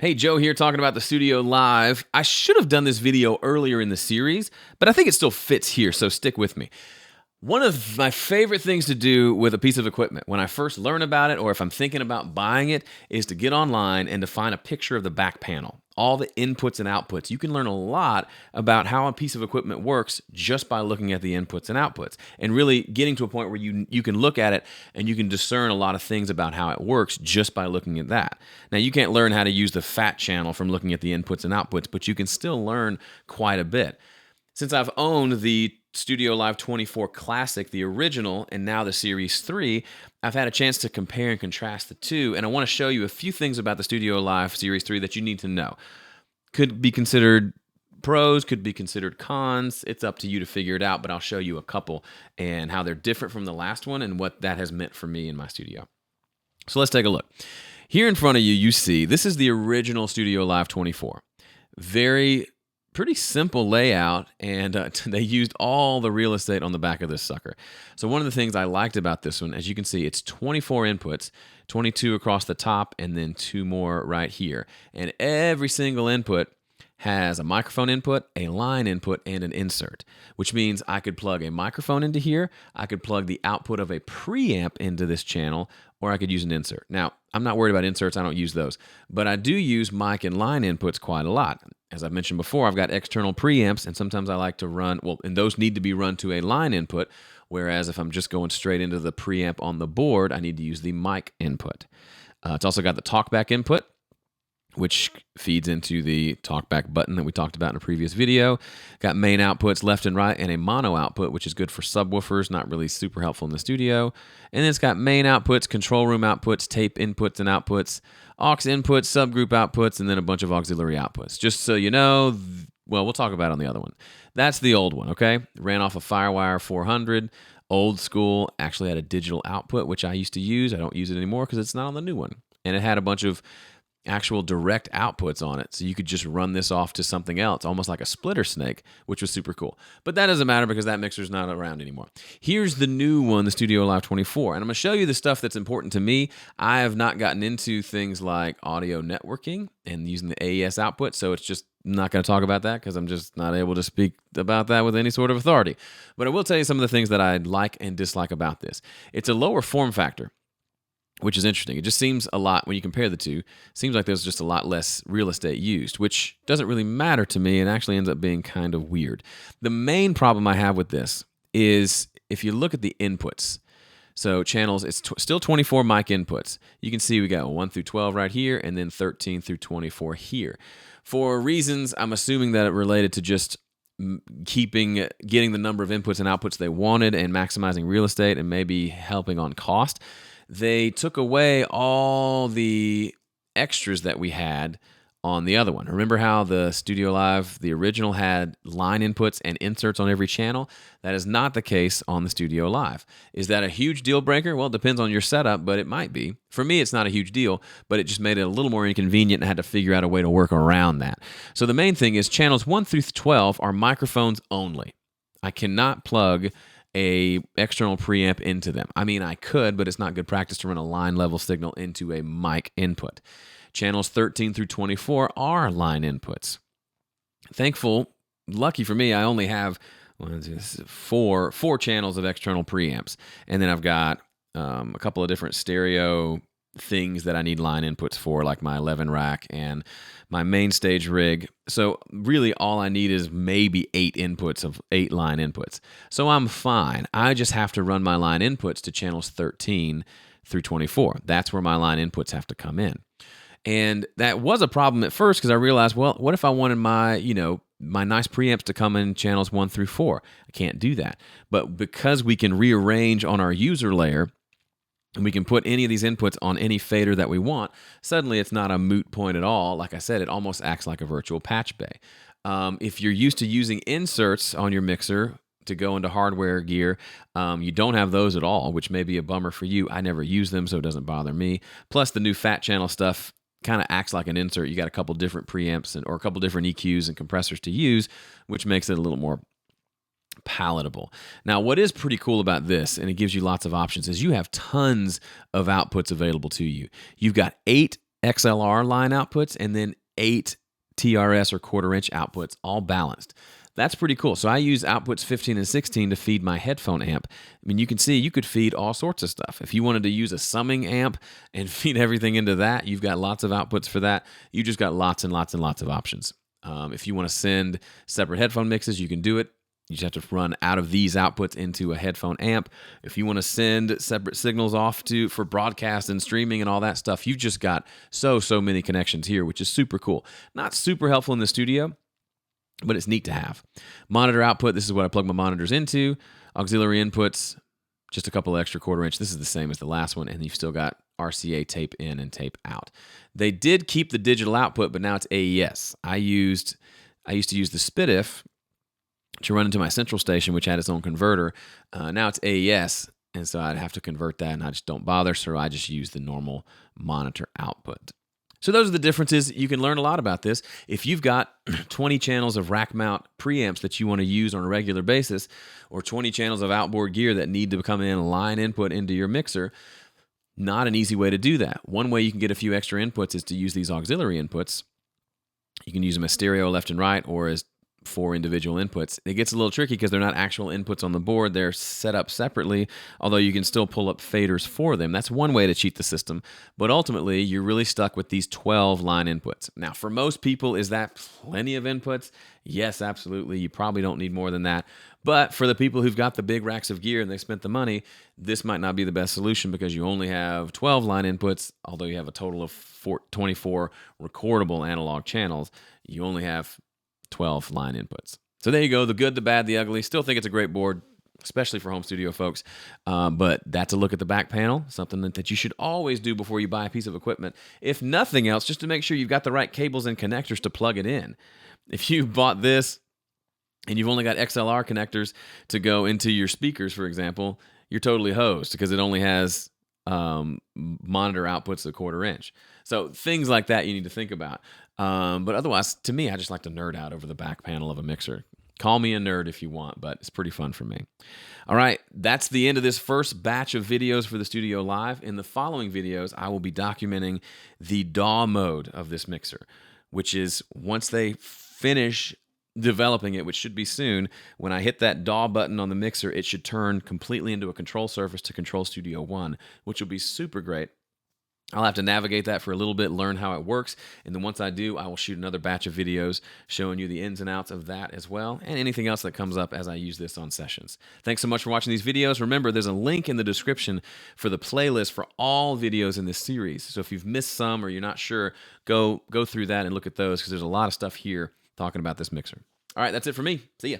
Hey, Joe here talking about the Studio Live. I should have done this video earlier in the series, but I think it still fits here, so stick with me. One of my favorite things to do with a piece of equipment when I first learn about it or if I'm thinking about buying it is to get online and to find a picture of the back panel, all the inputs and outputs. You can learn a lot about how a piece of equipment works just by looking at the inputs and outputs and really getting to a point where you can look at it and you can discern a lot of things about how it works just by looking at that. Now, you can't learn how to use the fat channel from looking at the inputs and outputs, but you can still learn quite a bit. Since I've owned the StudioLive 24 Classic, the original, and now the Series 3, I've had a chance to compare and contrast the two, and I want to show you a few things about the StudioLive Series 3 that you need to know. Could be considered pros, could be considered cons. It's up to you to figure it out, but I'll show you a couple and how they're different from the last one and what that has meant for me in my studio. So let's take a look. Here in front of you, you see this is the original StudioLive 24. Pretty simple layout, and they used all the real estate on the back of this sucker. So one of the things I liked about this one, as you can see, it's 24 inputs, 22 across the top, and then 2 more right here. And every single input has a microphone input, a line input, and an insert, which means I could plug a microphone into here, I could plug the output of a preamp into this channel, or I could use an insert. Now, I'm not worried about inserts, I don't use those, but I do use mic and line inputs quite a lot. As I've mentioned before, I've got external preamps, and sometimes I like to run, and those need to be run to a line input, whereas if I'm just going straight into the preamp on the board, I need to use the mic input. It's also got the Talkback Input, which feeds into the Talkback button that we talked about in a previous video. Got main outputs left and right, and a mono output, which is good for subwoofers, not really super helpful in the studio. And then it's got main outputs, control room outputs, tape inputs and outputs, aux inputs, subgroup outputs, and then a bunch of auxiliary outputs. Just so you know, well, we'll talk about it on the other one. That's the old one, okay? Ran off a Firewire 400, old school, actually had a digital output, which I used to use. I don't use it anymore because it's not on the new one. And it had a bunch of actual direct outputs on it, so you could just run this off to something else, almost like a splitter snake, which was super cool. But that doesn't matter because that mixer's not around anymore. Here's the new one, the StudioLive 24, and I'm going to show you the stuff that's important to me. I have not gotten into things like audio networking and using the AES output, so it's just not going to talk about that because I'm just not able to speak about that with any sort of authority. But I will tell you some of the things that I like and dislike about this. It's a lower form factor, which is interesting. It just seems a lot, when you compare the two, seems like there's just a lot less real estate used, which doesn't really matter to me and actually ends up being kind of weird. The main problem I have with this is if you look at the inputs, so channels, it's still 24 mic inputs. You can see we got 1 through 12 right here and then 13 through 24 here. For reasons, I'm assuming that it related to just getting the number of inputs and outputs they wanted and maximizing real estate and maybe helping on cost. They took away all the extras that we had on the other one. Remember how the StudioLive, the original, had line inputs and inserts on every channel? That is not the case on the StudioLive. Is that a huge deal breaker? Well, it depends on your setup, but it might be. For me, it's not a huge deal, but it just made it a little more inconvenient and I had to figure out a way to work around that. So the main thing is channels 1 through 12 are microphones only. I cannot plug a external preamp into them. I mean, I could, but it's not good practice to run a line level signal into a mic input. Channels 13 through 24 are line inputs. Lucky for me, I only have four channels of external preamps, and then I've got a couple of different stereo things that I need line inputs for, like my 11 rack and my main stage rig. So really all I need is maybe 8 line inputs. So I'm fine. I just have to run my line inputs to channels 13 through 24. That's where my line inputs have to come in. And that was a problem at first because I realized, well, what if I wanted my nice preamps to come in channels 1 through 4? I can't do that. But because we can rearrange on our user layer, and we can put any of these inputs on any fader that we want, suddenly it's not a moot point at all. Like I said, it almost acts like a virtual patch bay. If you're used to using inserts on your mixer to go into hardware gear, you don't have those at all, which may be a bummer for you. I never use them, so it doesn't bother me. Plus, the new fat channel stuff kind of acts like an insert. You got a couple different preamps or a couple different EQs and compressors to use, which makes it a little more palatable. Now, what is pretty cool about this, and it gives you lots of options, is you have tons of outputs available to you. You've got 8 XLR line outputs, and then 8 TRS or quarter-inch outputs, all balanced. That's pretty cool. So I use outputs 15 and 16 to feed my headphone amp. I mean, you can see you could feed all sorts of stuff. If you wanted to use a summing amp and feed everything into that, you've got lots of outputs for that. You just got lots and lots and lots of options. If you want to send separate headphone mixes, you can do it. You just have to run out of these outputs into a headphone amp. If you want to send separate signals off for broadcast and streaming and all that stuff, you've just got so many connections here, which is super cool. Not super helpful in the studio, but it's neat to have. Monitor output, this is what I plug my monitors into. Auxiliary inputs, just a couple of extra quarter-inch. This is the same as the last one, and you've still got RCA tape in and tape out. They did keep the digital output, but now it's AES. I used to use the SPDIF to run into my central station, which had its own converter. Now it's AES, and so I'd have to convert that, and I just don't bother, so I just use the normal monitor output. So those are the differences. You can learn a lot about this. If you've got 20 channels of rack mount preamps that you want to use on a regular basis, or 20 channels of outboard gear that need to come in and line input into your mixer, not an easy way to do that. One way you can get a few extra inputs is to use these auxiliary inputs. You can use them as stereo left and right, or as 4 individual inputs. It gets a little tricky because they're not actual inputs on the board. They're set up separately, although you can still pull up faders for them. That's one way to cheat the system, but ultimately you're really stuck with these 12 line inputs. Now, for most people, is that plenty of inputs? Yes, absolutely. You probably don't need more than that. But for the people who've got the big racks of gear and they spent the money, this might not be the best solution because you only have 12 line inputs, although you have a total of 24 recordable analog channels. You only have 12 line inputs. So there you go, the good, the bad, the ugly. Still think it's a great board, especially for home studio folks. But that's a look at the back panel, something that you should always do before you buy a piece of equipment. If nothing else, just to make sure you've got the right cables and connectors to plug it in. If you bought this and you've only got XLR connectors to go into your speakers, for example, you're totally hosed because it only has monitor outputs a quarter-inch. So things like that you need to think about. But otherwise, to me, I just like to nerd out over the back panel of a mixer. Call me a nerd if you want, but it's pretty fun for me. All right, that's the end of this first batch of videos for the Studio Live. In the following videos, I will be documenting the DAW mode of this mixer, which is once they finish developing it, which should be soon, when I hit that DAW button on the mixer, it should turn completely into a control surface to control Studio One, which will be super great. I'll have to navigate that for a little bit, learn how it works, and then once I do, I will shoot another batch of videos showing you the ins and outs of that as well, and anything else that comes up as I use this on sessions. Thanks so much for watching these videos. Remember, there's a link in the description for the playlist for all videos in this series, so if you've missed some or you're not sure, go through that and look at those, because there's a lot of stuff here talking about this mixer. All right, that's it for me. See ya.